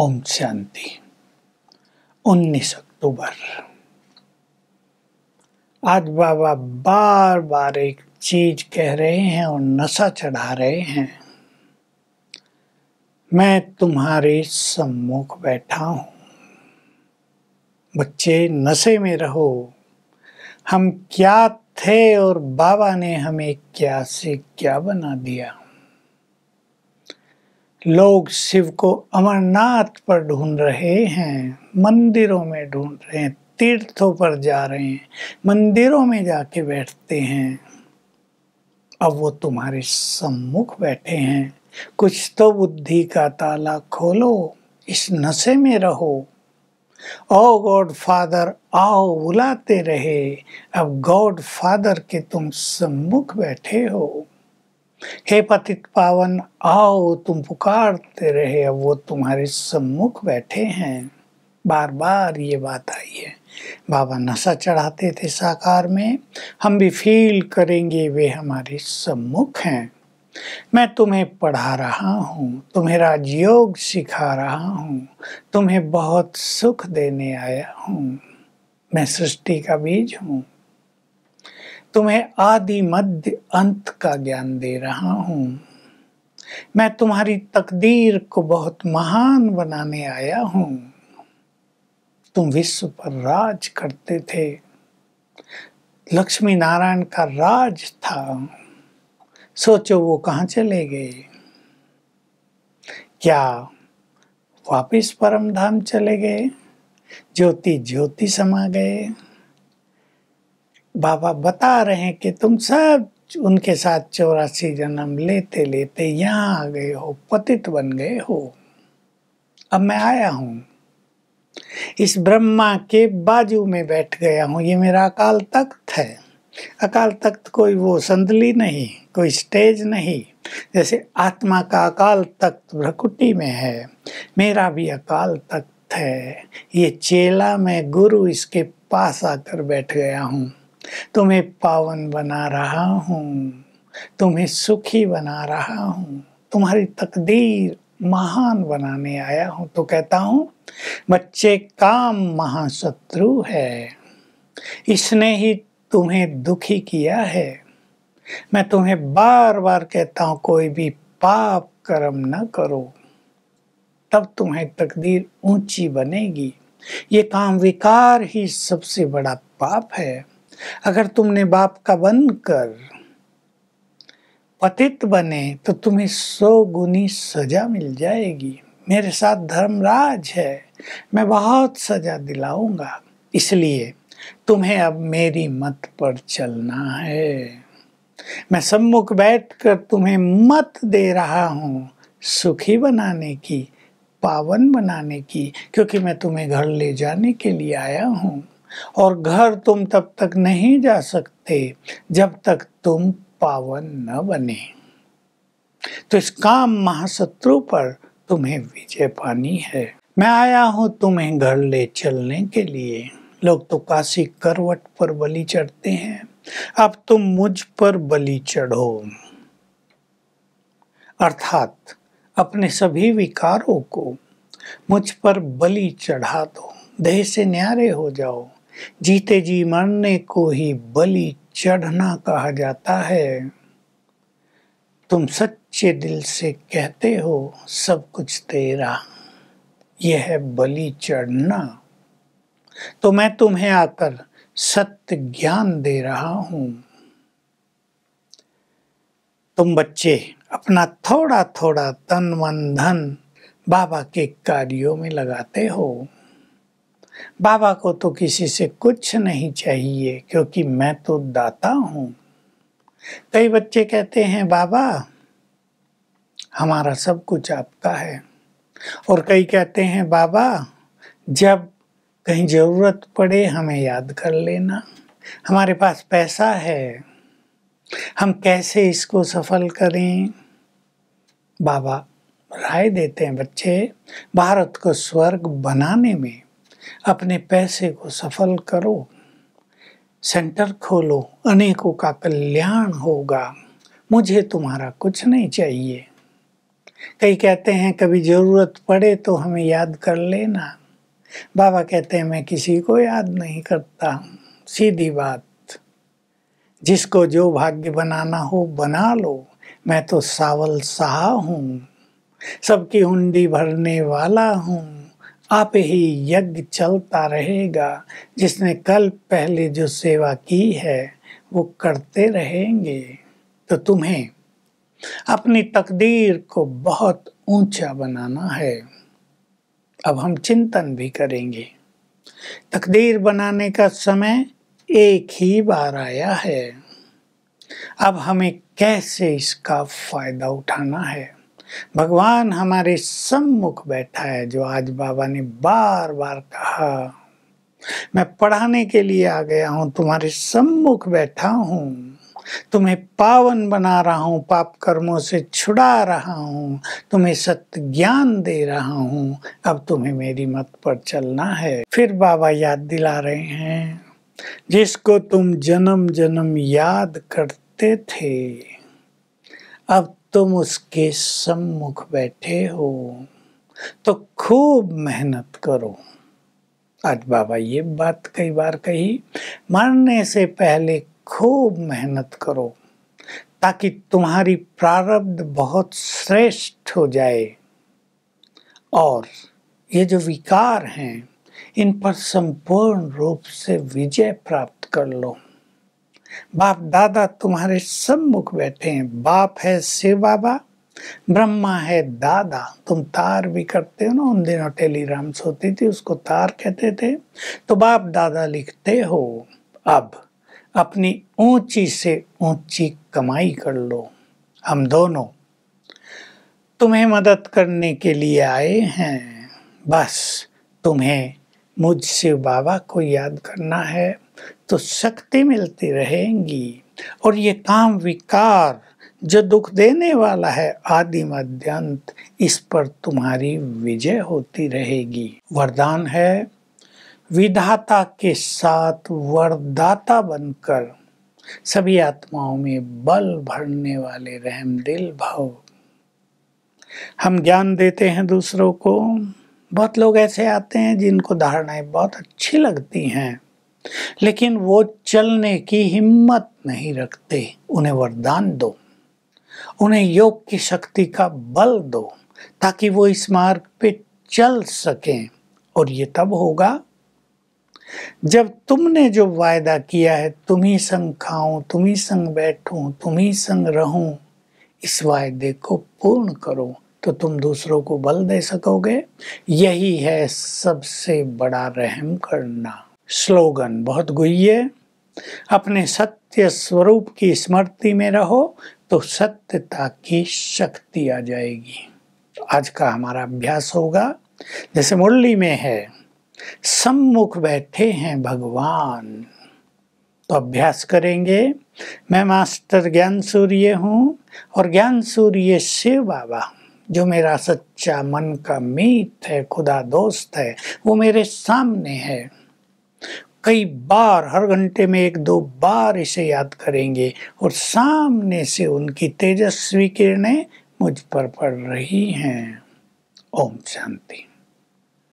ओम शांति। 19 अक्टूबर। आज बाबा बार बार एक चीज कह रहे हैं और नशा चढ़ा रहे हैं। मैं तुम्हारे सम्मुख बैठा हूं। बच्चे, नशे में रहो। हम क्या थे और बाबा ने हमें क्या से क्या बना दिया। लोग शिव को अमरनाथ पर ढूंढ रहे हैं, मंदिरों में ढूंढ रहे हैं, तीर्थों पर जा रहे हैं, मंदिरों में जाके बैठते हैं। अब वो तुम्हारे सम्मुख बैठे हैं। कुछ तो बुद्धि का ताला खोलो, इस नशे में रहो। ओ गॉड फादर आओ बुलाते रहे। अब गॉड फादर के तुम सम्मुख बैठे हो। हे पतित पावन आओ, तुम पुकारते रहे। अब वो तुम्हारे सम्मुख बैठे हैं। बार बार ये बात आई है। बाबा नशा चढ़ाते थे साकार में, हम भी फील करेंगे वे हमारे सम्मुख हैं। मैं तुम्हें पढ़ा रहा हूँ, तुम्हें राजयोग सिखा रहा हूँ, तुम्हें बहुत सुख देने आया हूँ। मैं सृष्टि का बीज हूँ, तुम्हें आदि मध्य अंत का ज्ञान दे रहा हूँ। मैं तुम्हारी तकदीर को बहुत महान बनाने आया हूँ। तुम विश्व पर राज करते थे, लक्ष्मी नारायण का राज था। सोचो वो कहाँ चले गए। क्या वापिस परम धाम चले गए? ज्योति ज्योति समा गए। बाबा बता रहे हैं कि तुम सब उनके साथ 84 जन्म लेते लेते यहाँ आ गए हो, पतित बन गए हो। अब मैं आया हूँ, इस ब्रह्मा के बाजू में बैठ गया हूँ। ये मेरा अकाल तख्त है। अकाल तख्त कोई वो संदली नहीं, कोई स्टेज नहीं। जैसे आत्मा का अकाल तख्त भ्रकुटी में है, मेरा भी अकाल तख्त है। ये चेला, मैं गुरु, इसके पास आकर बैठ गया हूँ। तुम्हें पावन बना रहा हूँ, तुम्हें सुखी बना रहा हूँ, तुम्हारी तकदीर महान बनाने आया हूँ। तो कहता हूँ बच्चे, काम महाशत्रु है, इसने ही तुम्हें दुखी किया है। मैं तुम्हें बार बार कहता हूँ कोई भी पाप कर्म न करो, तब तुम्हें तकदीर ऊंची बनेगी। ये काम विकार ही सबसे बड़ा पाप है। अगर तुमने बाप का बनकर पतित बने तो तुम्हें 100 गुनी सजा मिल जाएगी। मेरे साथ धर्मराज है, मैं बहुत सजा दिलाऊंगा। इसलिए तुम्हें अब मेरी मत पर चलना है। मैं सम्मुख बैठकर तुम्हें मत दे रहा हूँ सुखी बनाने की, पावन बनाने की, क्योंकि मैं तुम्हें घर ले जाने के लिए आया हूँ। और घर तुम तब तक नहीं जा सकते जब तक तुम पावन न बने। तो इस काम महाशत्रु पर तुम्हें विजय पानी है। मैं आया हूँ तुम्हें घर ले चलने के लिए। लोग तो काशी करवट पर बलि चढ़ते हैं, अब तुम मुझ पर बलि चढ़ो। अर्थात अपने सभी विकारों को मुझ पर बलि चढ़ा दो, देह से न्यारे हो जाओ। जीते जी मरने को ही बलि चढ़ना कहा जाता है। तुम सच्चे दिल से कहते हो सब कुछ तेरा, यह है बलि चढ़ना। तो मैं तुम्हें आकर सत्य ज्ञान दे रहा हूँ। तुम बच्चे अपना थोड़ा थोड़ा तन मन धन बाबा के कार्यों में लगाते हो। बाबा को तो किसी से कुछ नहीं चाहिए, क्योंकि मैं तो दाता हूँ। कई बच्चे कहते हैं बाबा हमारा सब कुछ आपका है, और कई कहते हैं बाबा जब कहीं जरूरत पड़े हमें याद कर लेना, हमारे पास पैसा है, हम कैसे इसको सफल करें। बाबा राय देते हैं बच्चे, भारत को स्वर्ग बनाने में अपने पैसे को सफल करो, सेंटर खोलो, अनेकों का कल्याण होगा। मुझे तुम्हारा कुछ नहीं चाहिए। कई कहते हैं कभी ज़रूरत पड़े तो हमें याद कर लेना। बाबा कहते हैं मैं किसी को याद नहीं करता। सीधी बात, जिसको जो भाग्य बनाना हो बना लो, मैं तो सावल साहा हूँ, सबकी हुंडी भरने वाला हूँ, आप ही यज्ञ चलता रहेगा, जिसने कल पहले जो सेवा की है वो करते रहेंगे। तो तुम्हें अपनी तकदीर को बहुत ऊंचा बनाना है। अब हम चिंतन भी करेंगे। तकदीर बनाने का समय एक ही बार आया है, अब हमें कैसे इसका फायदा उठाना है। भगवान हमारे सम्मुख बैठा है, जो आज बाबा ने बार बार कहा, मैं पढ़ाने के लिए आ गया हूँ, तुम्हारे सम्मुख बैठा हूँ, तुम्हें पावन बना रहा हूँ, पाप कर्मों से छुड़ा रहा हूँ, तुम्हें सत्य ज्ञान दे रहा हूँ, अब तुम्हें मेरी मत पर चलना है। फिर बाबा याद दिला रहे हैं, जिसको तुम जन्म जन्म याद करते थे, अब तुम उसके सम्मुख बैठे हो, तो खूब मेहनत करो। आज बाबा ये बात कई बार कही, मरने से पहले खूब मेहनत करो, ताकि तुम्हारी प्रारब्ध बहुत श्रेष्ठ हो जाए और ये जो विकार हैं इन पर संपूर्ण रूप से विजय प्राप्त कर लो। बाप दादा तुम्हारे सम्मुख बैठे हैं। बाप है शिव बाबा, ब्रह्मा है दादा। तुम तार भी करते हो ना, उन दिनों टेलीग्राम्स होती थी, उसको तार कहते थे। तो बाप दादा लिखते हो। अब अपनी ऊंची से ऊंची कमाई कर लो। हम दोनों तुम्हें मदद करने के लिए आए हैं। बस तुम्हें मुझ शिव बाबा को याद करना है तो शक्ति मिलती रहेगी, और ये काम विकार जो दुख देने वाला है आदि मध्य अंत, इस पर तुम्हारी विजय होती रहेगी। वरदान है, विधाता के साथ वरदाता बनकर सभी आत्माओं में बल भरने वाले रहमदिल भव। हम ज्ञान देते हैं दूसरों को। बहुत लोग ऐसे आते हैं जिनको धारणाएं बहुत अच्छी लगती हैं, लेकिन वो चलने की हिम्मत नहीं रखते। उन्हें वरदान दो, उन्हें योग की शक्ति का बल दो, ताकि वो इस मार्ग पे चल सकें। और ये तब होगा जब तुमने जो वायदा किया है, तुम ही संग खाऊं, तुम ही संग बैठूं, तुम ही संग रहूं, इस वायदे को पूर्ण करो, तो तुम दूसरों को बल दे सकोगे। यही है सबसे बड़ा रहम करना। स्लोगन बहुत गुहिए, अपने सत्य स्वरूप की स्मृति में रहो तो सत्यता की शक्ति आ जाएगी। तो आज का हमारा अभ्यास होगा, जैसे मुरली में है, सम्मुख बैठे हैं भगवान। तो अभ्यास करेंगे। मैं मास्टर ज्ञान सूर्य हूँ, और ज्ञान सूर्य शिव बाबा, जो मेरा सच्चा मन का मीत है, खुदा दोस्त है, वो मेरे सामने है। कई बार, हर घंटे में 1-2 बार इसे याद करेंगे, और सामने से उनकी तेजस्वी किरणें मुझ पर पड़ रही हैं। ओम शांति।